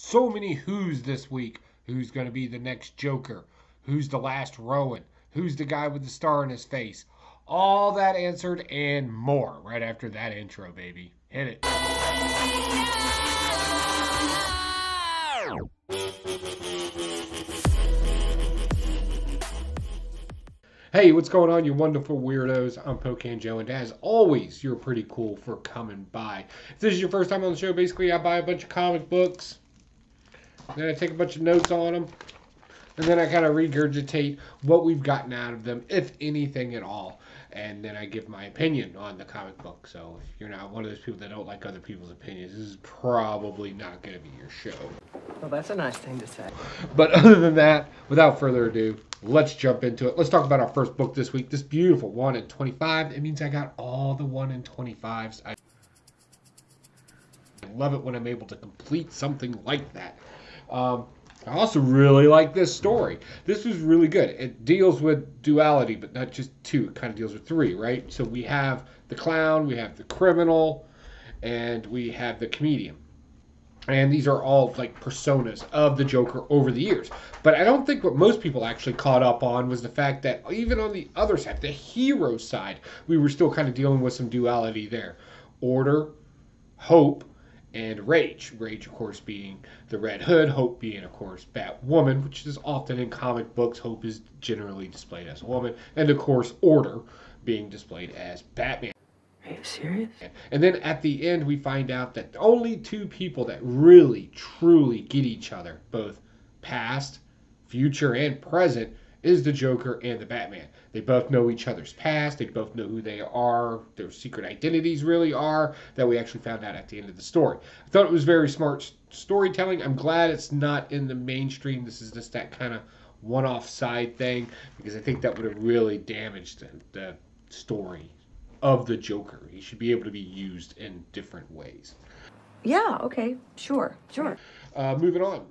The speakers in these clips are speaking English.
So many who's this week. Who's going to be the next Joker? Who's the last Rowan? Who's the guy with the star in his face? All that answered and more right after that intro, baby. Hit it. Hey, what's going on, you wonderful weirdos? I'm Pocan Joe, and as always, you're pretty cool for coming by. If this is your first time on the show, basically I buy a bunch of comic books, then I take a bunch of notes on them, and then I kind of regurgitate what we've gotten out of them, if anything at all. And then I give my opinion on the comic book. So if you're not one of those people that don't like other people's opinions, this is probably not going to be your show. Well, that's a nice thing to say. But other than that, without further ado, let's jump into it. Let's talk about our first book this week, this beautiful 1 in 25. It means I got all the 1 in 25s. I love it when I'm able to complete something like that. I also really like this story. This was really good. It deals with duality, but not just two. It kind of deals with three, right? So we have the clown, we have the criminal, and we have the comedian. And these are all like personas of the Joker over the years. But I don't think what most people actually caught up on was the fact that even on the other side, the hero side, we were still kind of dealing with some duality there. Order, hope, and Rage. Rage, of course, being the Red Hood, Hope being, of course, Batwoman, which is often in comic books. Hope is generally displayed as a woman. And, of course, Order being displayed as Batman. Are you serious? And then at the end, we find out that only two people that really, truly get each other, both past, future, and present, is the Joker and the Batman. They both know each other's past. They both know who they are, their secret identities really are, that we actually found out at the end of the story. I thought it was very smart storytelling. I'm glad it's not in the mainstream. This is just that kind of one-off side thing, because I think that would have really damaged the story of the Joker. He should be able to be used in different ways. Yeah, okay, sure. Moving on.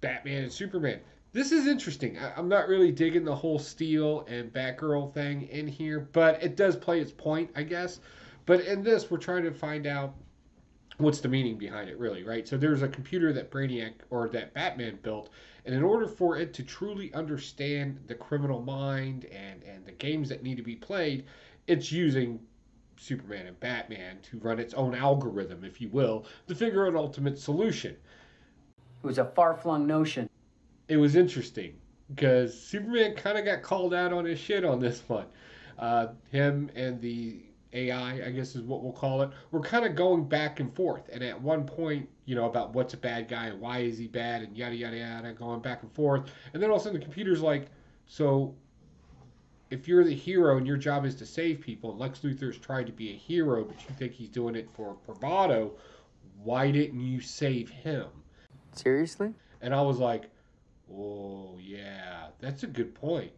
Batman and Superman. This is interesting. I'm not really digging the whole Steel and Batgirl thing in here, but it does play its point, I guess. But in this, we're trying to find out what's the meaning behind it, really, right? So there's a computer that Brainiac, or that Batman built, and in order for it to truly understand the criminal mind and the games that need to be played, it's using Superman and Batman to run its own algorithm, if you will, to figure out an ultimate solution. It was a far-flung notion. It was interesting because Superman kind of got called out on his shit on this one. Him and the AI, I guess is what we'll call it, were kind of going back and forth. And at one point, about what's a bad guy and why is he bad and yada, yada, yada, going back and forth. And then all of a sudden the computer's like, so if you're the hero and your job is to save people, and Lex Luthor's tried to be a hero, but you think he's doing it for bravado, why didn't you save him? Seriously? And I was like, oh, yeah, that's a good point.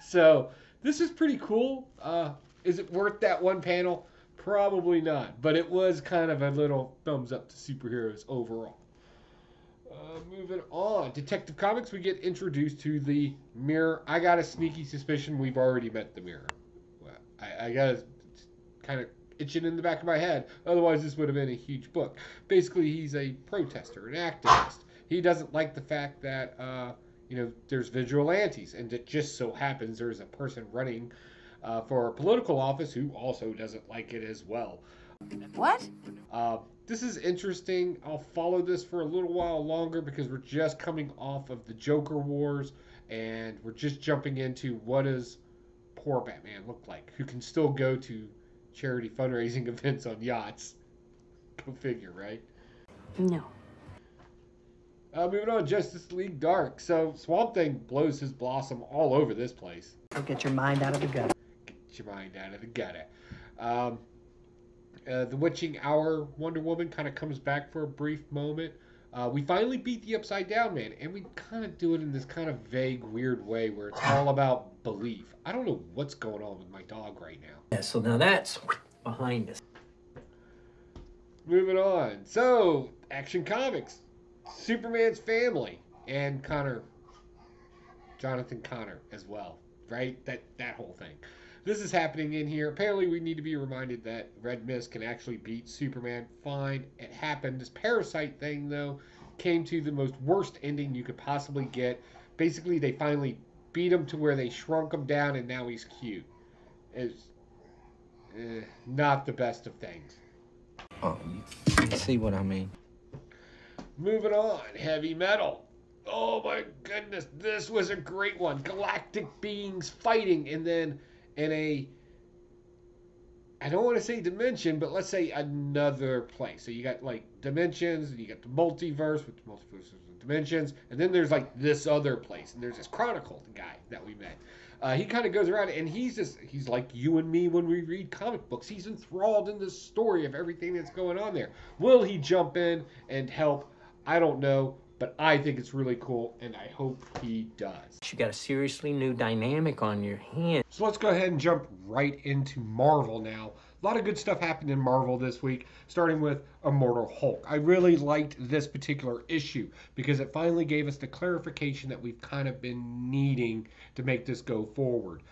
So this is pretty cool. Is it worth that one panel? Probably not. But it was kind of a little thumbs up to superheroes overall. Moving on. Detective Comics, we get introduced to the Mirror. I got a sneaky suspicion we've already met the Mirror. I got a kind of itching in the back of my head. Otherwise, this would have been a huge book. Basically, he's a protester, an activist. He doesn't like the fact that, there's vigilantes, and it just so happens there's a person running for a political office who also doesn't like it as well. What? This is interesting. I'll follow this for a little while longer because we're just coming off of the Joker Wars, and we're just jumping into what does poor Batman look like, who can still go to charity fundraising events on yachts. Go figure, right? No. Moving on, Justice League Dark. So Swamp Thing blows his blossom all over this place. Get your mind out of the gutter. Get your mind out of the gutter. The Witching Hour Wonder Woman kind of comes back for a brief moment. We finally beat the Upside Down Man, and we kind of do it in this kind of vague, weird way where it's all about belief. I don't know what's going on with my dog right now. Yeah, so now that's behind us. Moving on. So, Action Comics. Superman's family and Jonathan Connor as well, right? That whole thing. This is happening in here. Apparently, we need to be reminded that Red Mist can actually beat Superman. Fine, it happened. This Parasite thing, though, came to the most worst ending you could possibly get. Basically, they finally beat him to where they shrunk him down, and now he's cute. It's not the best of things. Oh, you see what I mean? Moving on, heavy metal. Oh my goodness, this was a great one. Galactic beings fighting, and then in a, I don't want to say dimension, but let's say another place. So you got like dimensions, and you got the multiverse with multiverses and dimensions, and then there's like this other place, and there's this Chronicle guy that we met. He kind of goes around, and he's like you and me when we read comic books. He's enthralled in the story of everything that's going on there. Will he jump in and help? I don't know, but I think it's really cool, and I hope he does. You got a seriously new dynamic on your hands. So let's go ahead and jump right into Marvel now. A lot of good stuff happened in Marvel this week, starting with Immortal Hulk. I really liked this particular issue because it finally gave us the clarification that we've kind of been needing to make this go forward.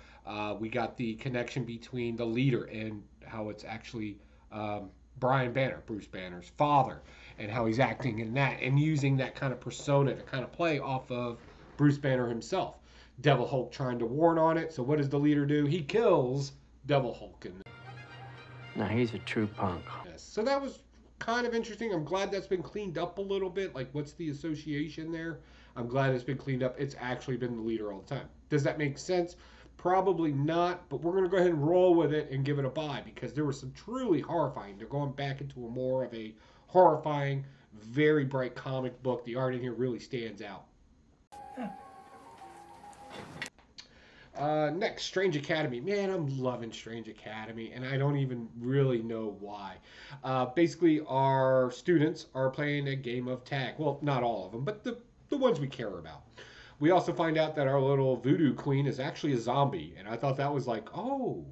We got the connection between the leader and how it's actually Brian Banner, Bruce Banner's father, and how he's acting in that and using that kind of persona to kind of play off of Bruce Banner himself. Devil Hulk trying to warn on it. So what does the leader do? He kills Devil Hulk in this. Now he's a true punk. So that was kind of interesting. I'm glad that's been cleaned up a little bit. Like, what's the association there? I'm glad it's been cleaned up. It's actually been the leader all the time. Does that make sense? Probably not, but we're going to go ahead and roll with it and give it a buy because there was some truly horrifying. They're going back into a more of a horrifying, very bright comic book. The art in here really stands out. Next, Strange Academy. Man, I'm loving Strange Academy, and I don't even really know why. Basically, our students are playing a game of tag. Well, not all of them, but the ones we care about. We also find out that our little voodoo queen is actually a zombie, and I thought that was like, oh,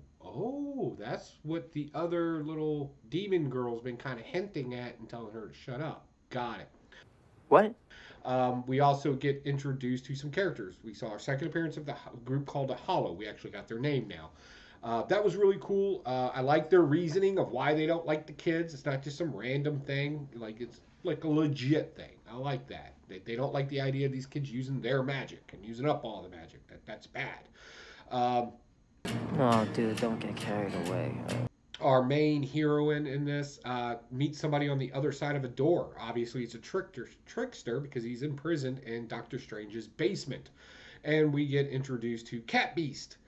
that's what the other little demon girl's been kind of hinting at and telling her to shut up. Got it. What? We also get introduced to some characters. We saw our second appearance of the group called the Hollow. We actually got their name now. That was really cool. I like their reasoning of why they don't like the kids. It's not just some random thing. Like, it's like a legit thing. I like that. They don't like the idea of these kids using their magic and using up all the magic. That's bad. Oh, dude, don't get carried away. Our main heroine in this meets somebody on the other side of a door. Obviously, it's a trickster because he's imprisoned in Doctor Strange's basement. And we get introduced to Cat Beast,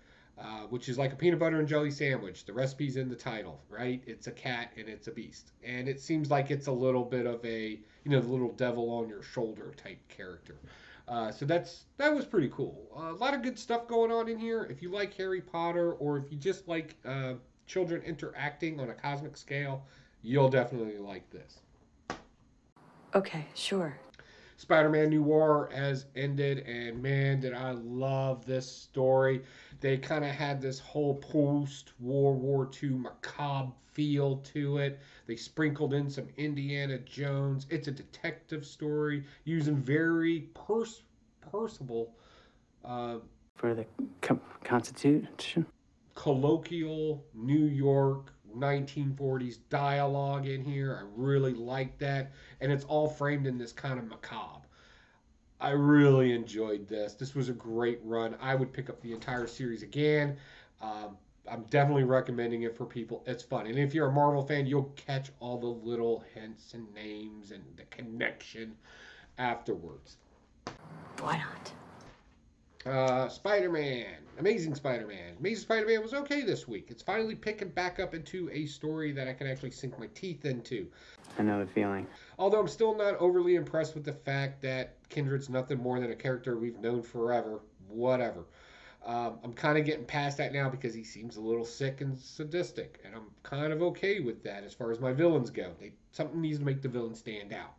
which is like a peanut butter and jelly sandwich. The recipe's in the title, right? It's a cat and it's a beast. And it seems like it's a little bit of a, the little devil on your shoulder type character. So that was pretty cool. A lot of good stuff going on in here. If you like Harry Potter or if you just like children interacting on a cosmic scale, you'll definitely like this. Okay, sure. Spider-Man Noir has ended, and man, did I love this story. They kind of had this whole post-World War II macabre feel to it. They sprinkled in some Indiana Jones. It's a detective story using very personable For the Constitution? colloquial New York 1940s dialogue in here. I really like that. And it's all framed in this kind of macabre. I really enjoyed this. This was a great run. I would pick up the entire series again. I'm definitely recommending it for people. It's fun. And if you're a Marvel fan, you'll catch all the little hints and names and the connection afterwards. Why not? Spider-Man. Amazing Spider-Man. Amazing Spider-Man was okay this week. It's finally picking back up into a story that I can actually sink my teeth into. I know the feeling. Although I'm still not overly impressed with the fact that Kindred's nothing more than a character we've known forever. Whatever. I'm kind of getting past that now because he seems a little sick and sadistic. And I'm kind of okay with that as far as my villains go. Something needs to make the villain stand out.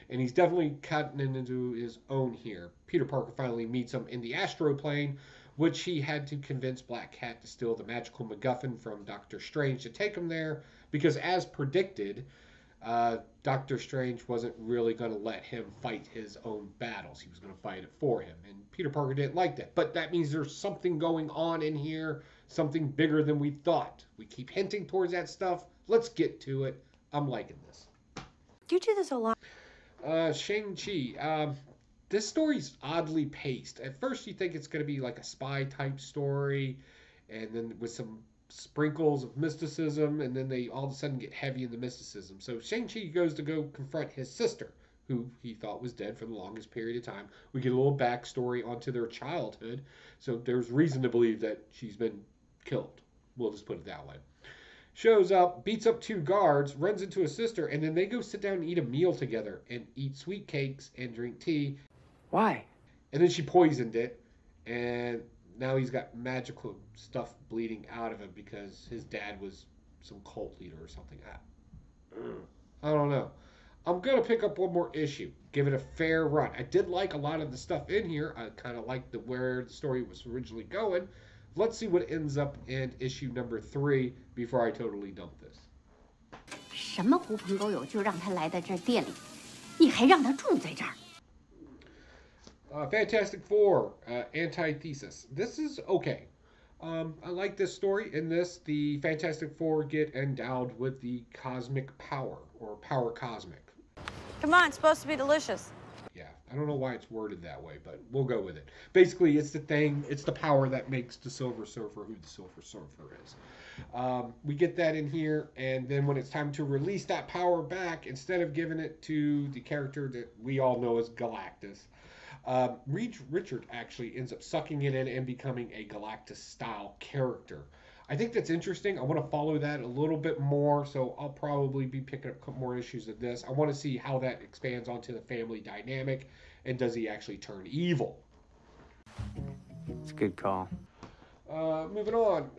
And he's definitely cutting into his own here. Peter Parker finally meets him in the Astro Plane, which he had to convince Black Cat to steal the magical MacGuffin from Doctor Strange to take him there, because as predicted, Doctor Strange wasn't really going to let him fight his own battles. He was going to fight it for him. And Peter Parker didn't like that. But that means there's something going on in here, something bigger than we thought. We keep hinting towards that stuff. Let's get to it. I'm liking this. You do this a lot. Shang-Chi. This story's oddly paced. At first you think it's going to be like a spy type story, and then with some sprinkles of mysticism, and then they all of a sudden get heavy in the mysticism. So Shang-Chi goes to go confront his sister, who he thought was dead for the longest period of time. We get a little backstory onto their childhood, so there's reason to believe that she's been killed. We'll just put it that way. Shows up, beats up 2 guards, runs into his sister, and then they go sit down and eat a meal together and eat sweet cakes and drink tea. Why? And then she poisoned it, and now he's got magical stuff bleeding out of him because his dad was some cult leader or something. I don't know. I'm going to pick up one more issue, give it a fair run. I did like a lot of the stuff in here. I kind of liked where the story was originally going. Let's see what ends up in issue number 3 before I totally dump this. 什么狐朋狗友就让他来到这店里，你还让他住在这儿？ Fantastic Four, Antithesis. This is okay. I like this story. In this, the Fantastic Four get endowed with the cosmic power, or power cosmic. Come on, it's supposed to be delicious. Yeah, I don't know why it's worded that way, but we'll go with it. Basically, it's the power that makes the Silver Surfer who the Silver Surfer is. We get that in here, and then when it's time to release that power back, instead of giving it to the character that we all know as Galactus, Reed Richard actually ends up sucking it in and becoming a Galactus-style character. I think that's interesting. I want to follow that a little bit more, so I'll probably be picking up a couple more issues of this. I want to see how that expands onto the family dynamic, and does he actually turn evil? It's a good call. Moving on.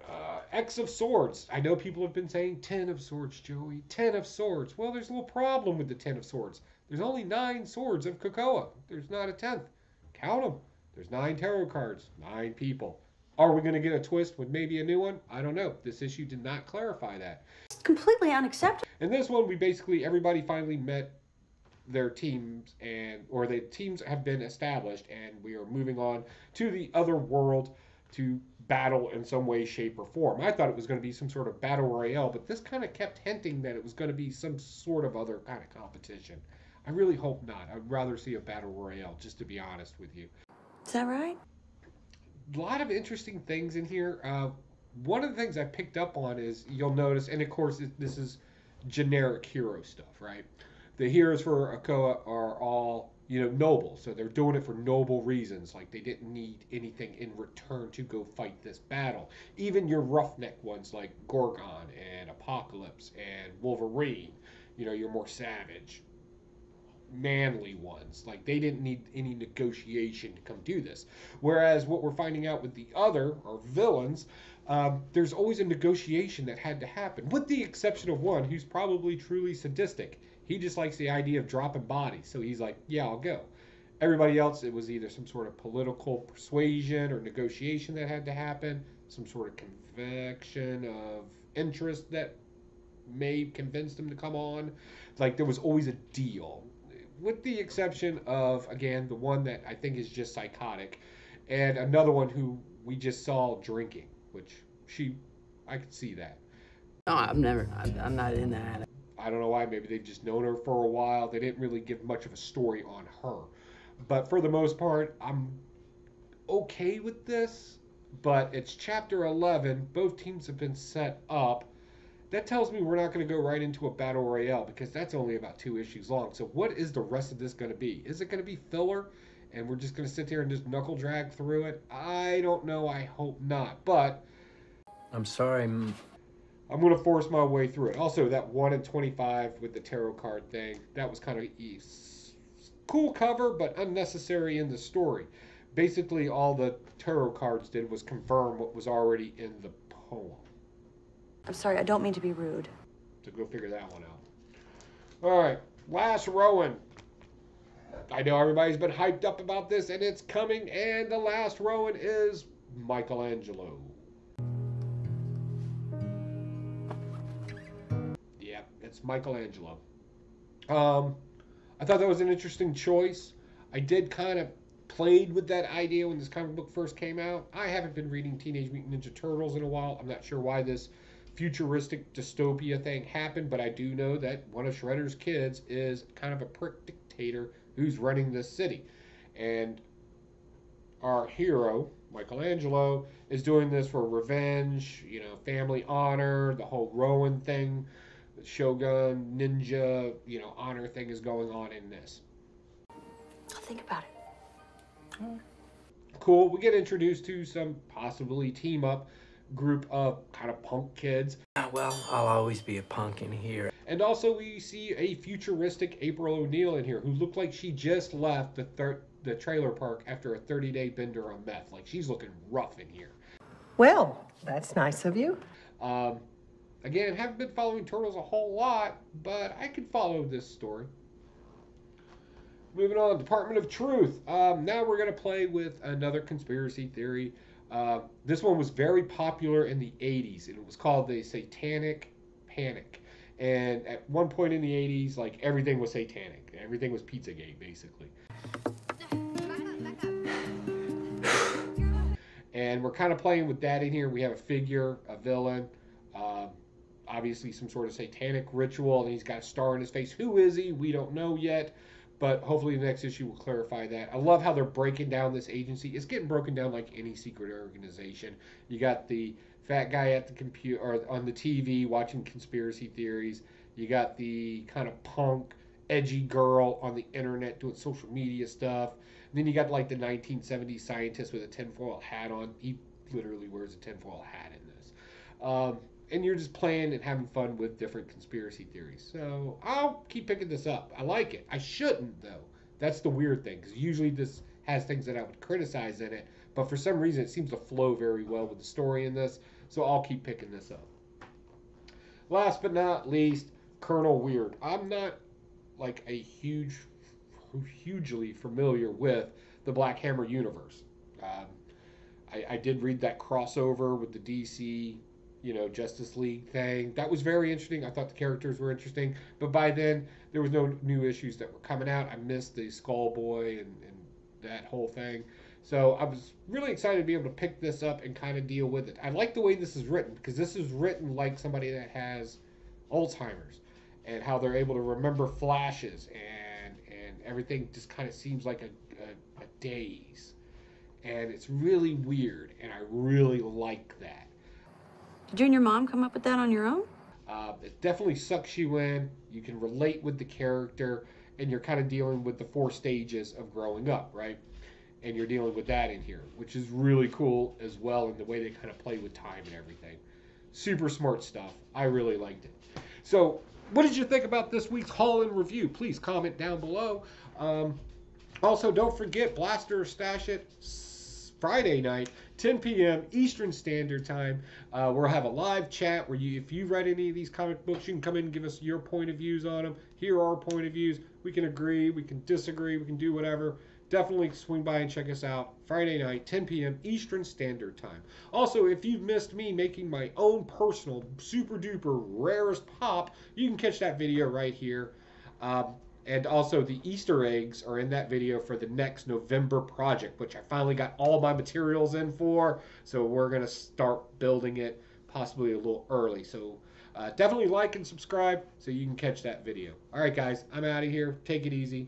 X of Swords. I know people have been saying 10 of Swords, Joey. 10 of Swords. Well, there's a little problem with the 10 of Swords. There's only 9 swords of Krakoa. There's not a 10th. Count them. There's 9 tarot cards. 9 people. Are we going to get a twist with maybe a new one? I don't know. This issue did not clarify that. It's completely unacceptable. In this one, everybody finally met their teams, or the teams have been established, and we are moving on to the other world to battle in some way, shape, or form. I thought it was going to be some sort of battle royale, but this kind of kept hinting that it was going to be some sort of other kind of competition. I really hope not. I'd rather see a battle royale, just to be honest with you. Is that right? A lot of interesting things in here. One of the things I picked up on is, you'll notice, and of course this is generic hero stuff, right? The heroes for Krakoa are all, noble, so they're doing it for noble reasons. Like, they didn't need anything in return to go fight this battle. Even your roughneck ones like Gorgon and Apocalypse and Wolverine, your more savage, manly ones, like, they didn't need any negotiation to come do this. Whereas what we're finding out with the other, or villains, there's always a negotiation that had to happen, with the exception of one who's probably truly sadistic. He just likes the idea of dropping bodies, so he's like, yeah, I'll go. Everybody else, it was either some sort of political persuasion or negotiation that had to happen, some sort of conviction of interest that may convince them to come on. Like, there was always a deal, with the exception of, again, the one that I think is just psychotic, and another one who we just saw drinking, which I could see that. No, I'm not in that. I don't know why. Maybe they've just known her for a while. They didn't really give much of a story on her. But for the most part, I'm okay with this. But it's chapter 11. Both teams have been set up. That tells me we're not going to go right into a battle royale, because that's only about 2 issues long. So what is the rest of this going to be? Is it going to be filler, and we're just going to sit here and just knuckle drag through it? I don't know. I hope not. But I'm sorry. I'm going to force my way through it. Also, that 1 in 25 with the tarot card thing, that was kind of cool cover, but unnecessary in the story. Basically, all the tarot cards did was confirm what was already in the poem. I'm sorry, I don't mean to be rude. So go figure that one out. All right, Last Rowan. I know everybody's been hyped up about this, and it's coming, and the Last Rowan is Michelangelo. Yep, it's Michelangelo. I thought that was an interesting choice. I did kind of played with that idea when this comic book first came out. I haven't been reading Teenage Mutant Ninja Turtles in a while. I'm not sure why this futuristic dystopia thing happened, but I do know that one of Shredder's kids is kind of a prick dictator who's running this city. And our hero, Michelangelo, is doing this for revenge, family honor, the whole Rowan thing, the Shogun, ninja, honor thing is going on in this. I'll think about it. Cool. We get introduced to some possibly team up group of kind of punk kids. Well, I'll always be a punk in here. And also we see a futuristic April O'Neil in here who looked like she just left the trailer park after a 30-day bender on meth. Like, she's looking rough in here. Well, that's nice of you. Again, haven't been following Turtles a whole lot, but I could follow this story. Moving on, Department of Truth. Now we're going to play with another conspiracy theory. This one was very popular in the 80s, and it was called the Satanic Panic. And at one point in the 80s, like, everything was satanic. Everything was Pizzagate, basically. And we're kind of playing with that in here. We have a figure, a villain, obviously some sort of satanic ritual, and he's got a star in his face. Who is he? We don't know yet, but hopefully the next issue will clarify that. I love how they're breaking down this agency. It's getting broken down like any secret organization. You got the fat guy at the computer or on the TV watching conspiracy theories. You got the kind of punk, edgy girl on the internet doing social media stuff. And then you got like the 1970s scientist with a tinfoil hat on. He literally wears a tinfoil hat in this. And you're just playing and having fun with different conspiracy theories. So I'll keep picking this up. I like it. I shouldn't, though. That's the weird thing, because usually this has things that I would criticize in it. But for some reason, it seems to flow very well with the story in this. So I'll keep picking this up. Last but not least, Colonel Weird. I'm not like a hugely familiar with the Black Hammer universe. I did read that crossover with the DC, Justice League thing. That was very interesting. I thought the characters were interesting, but by then there was no new issues that were coming out. I missed the Skullboy and that whole thing. So I was really excited to be able to pick this up and kind of deal with it. I like the way this is written, because this is written like somebody that has Alzheimer's, and how they're able to remember flashes, and everything just kind of seems like a daze. And it's really weird, and I really like that. Did you and your mom come up with that on your own? It definitely sucks you in. You can relate with the character, and you're kind of dealing with the 4 stages of growing up, right? And you're dealing with that in here, which is really cool as well, in the way they kind of play with time and everything. Super smart stuff. I really liked it. So, what did you think about this week's haul and review? Please comment down below. Also, don't forget, Blaster Stash It Friday night, 10 p.m. Eastern Standard Time. We'll have a live chat where if you've read any of these comic books, you can come in and give us your point of views on them. Here are our point of views. We can agree, we can disagree, we can do whatever. Definitely swing by and check us out Friday night, 10 p.m. Eastern Standard Time. Also, if you've missed me making my own personal super duper rarest pop, you can catch that video right here. And also the Easter eggs are in that video for the next November project, which I finally got all my materials in for. So we're going to start building it possibly a little early. So definitely like and subscribe so you can catch that video. All right, guys, I'm out of here. Take it easy.